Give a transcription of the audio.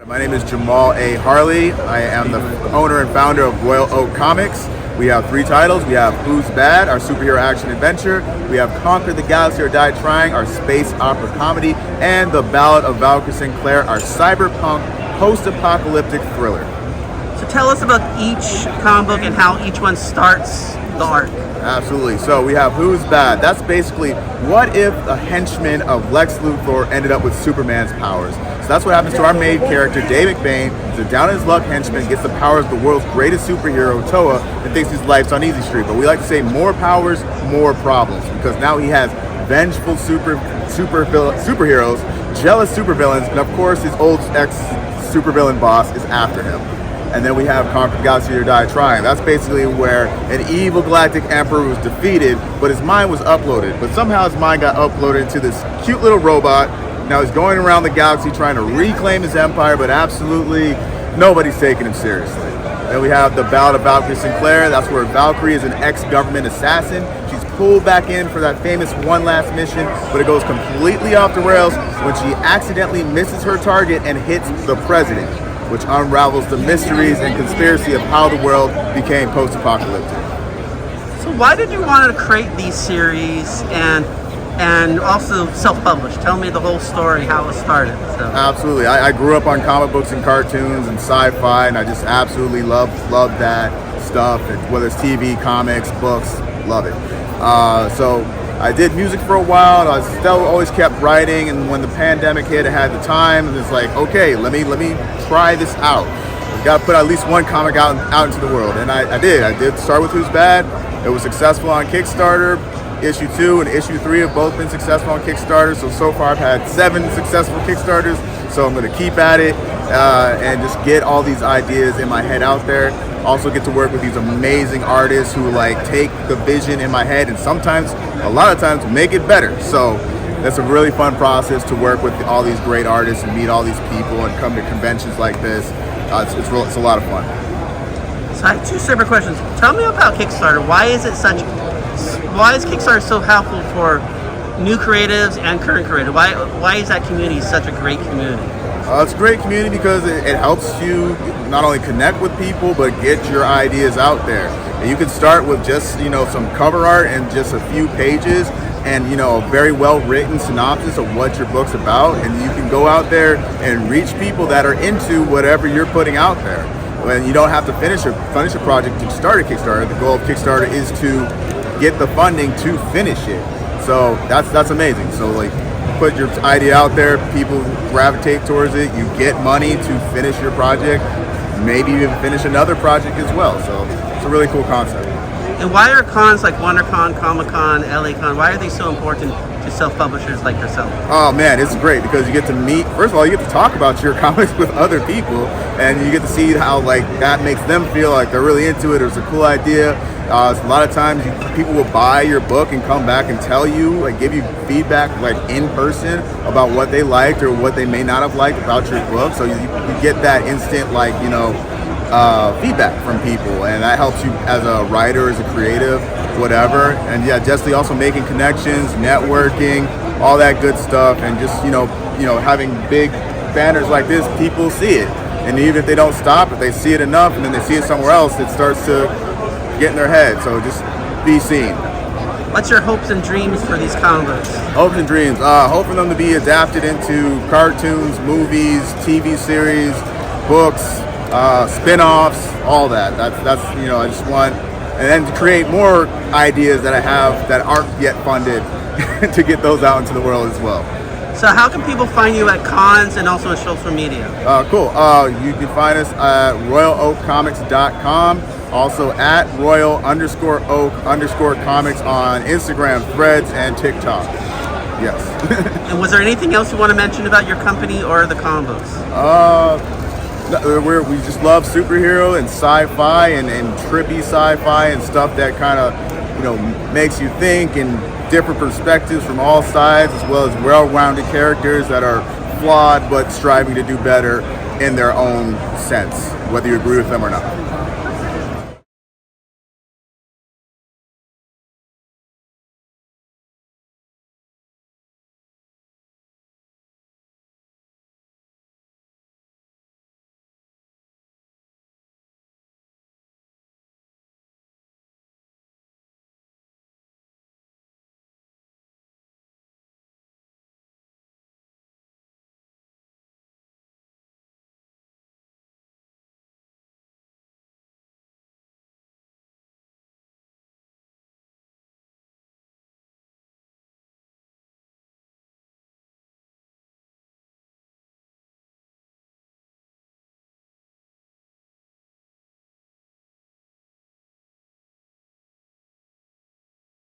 My name is Jamal A. Harley. I am the owner and founder of Royal Oak Comics. We have 3 titles. We have Who's Bad, our superhero action adventure. We have Conquer the Galaxy or Die Trying, our space opera comedy. And The Ballad of Valkyrie Sinclaire, our cyberpunk post-apocalyptic thriller. So tell us about each comic book and how each one starts the arc. Absolutely. So we have Who's Bad. That's basically what if a henchman of Lex Luthor ended up with Superman's powers. So that's what happens to our main character, Dave McBain. He's a down-on-his-luck henchman, gets the powers of the world's greatest superhero, Toa, and thinks his life's on easy street. But we like to say more powers, more problems, because now he has vengeful superheroes, jealous supervillains, and of course his old ex-supervillain boss is after him. And then we have Conquer the Galaxy or Die Trying. That's basically where an evil galactic emperor was defeated, but his mind was uploaded. But somehow his mind got uploaded into this cute little robot. Now he's going around the galaxy trying to reclaim his empire, but absolutely nobody's taking him seriously. Then we have The Ballad of Valkyrie Sinclaire. That's where Valkyrie is an ex-government assassin. She's pulled back in for that famous one last mission, but it goes completely off the rails when she accidentally misses her target and hits the president, which unravels the mysteries and conspiracy of how the world became post-apocalyptic. So why did you want to create these series and also self-publish? Tell me the whole story, how it started. So. Absolutely. I grew up on comic books and cartoons and sci-fi, and I just absolutely love that stuff, whether it's TV, comics, books, love it. So I did music for a while, and I still always kept writing, and when the pandemic hit, I had the time, and it's like, okay, let me try this out. I've got to put at least one comic out into the world, and I did start with Who's Bad. It was successful on Kickstarter. Issue 2 and Issue 3 have both been successful on Kickstarter, so far I've had 7 successful Kickstarters, so I'm going to keep at it and just get all these ideas in my head out there. Also get to work with these amazing artists who take the vision in my head and sometimes, a lot of times, make it better. So that's a really fun process to work with all these great artists and meet all these people and come to conventions like this. It's a lot of fun. So I have 2 separate questions. Tell me about Kickstarter. Why is Kickstarter so helpful for new creatives and current creatives? Why is that community such a great community? It's a great community because it helps you not only connect with people, but get your ideas out there. And you can start with just some cover art and just a few pages and a very well written synopsis of what your book's about, and you can go out there and reach people that are into whatever you're putting out there. When you don't have to finish a project to start a Kickstarter. The goal of Kickstarter is to get the funding to finish it. So that's amazing. So put your idea out there, people gravitate towards it, you get money to finish your project, maybe even finish another project as well. So it's a really cool concept. And why are cons like WonderCon, Comic-Con, LACon, why are they so important to self-publishers like yourself? Oh man, it's great because you get to meet, first of all, you get to talk about your comics with other people, and you get to see how that makes them feel like they're really into it, or it's a cool idea. A lot of times people will buy your book and come back and tell you, give you feedback in person about what they liked or what they may not have liked about your book. So you get that instant feedback from people, and that helps you as a writer, as a creative, whatever. And yeah, definitely also making connections, networking, all that good stuff, and just having big banners like this, people see it, and even if they don't stop, if they see it enough and then they see it somewhere else, it starts to get in their head. So just be seen. What's your hopes and dreams for these comics? Hopes and dreams. Hope for them to be adapted into cartoons, movies, TV series, books, spin-offs, all that. That's I just want, and then to create more ideas that I have that aren't yet funded to get those out into the world as well. So how can people find you at cons and also on social media? Cool. You can find us at royaloakcomics.com. Also at royal_oak_comics on Instagram, Threads, and TikTok. Yes. And was there anything else you want to mention about your company or the comic books? We just love superhero and sci-fi and trippy sci-fi and stuff that kind of makes you think, and different perspectives from all sides, as well as well-rounded characters that are flawed but striving to do better in their own sense, whether you agree with them or not.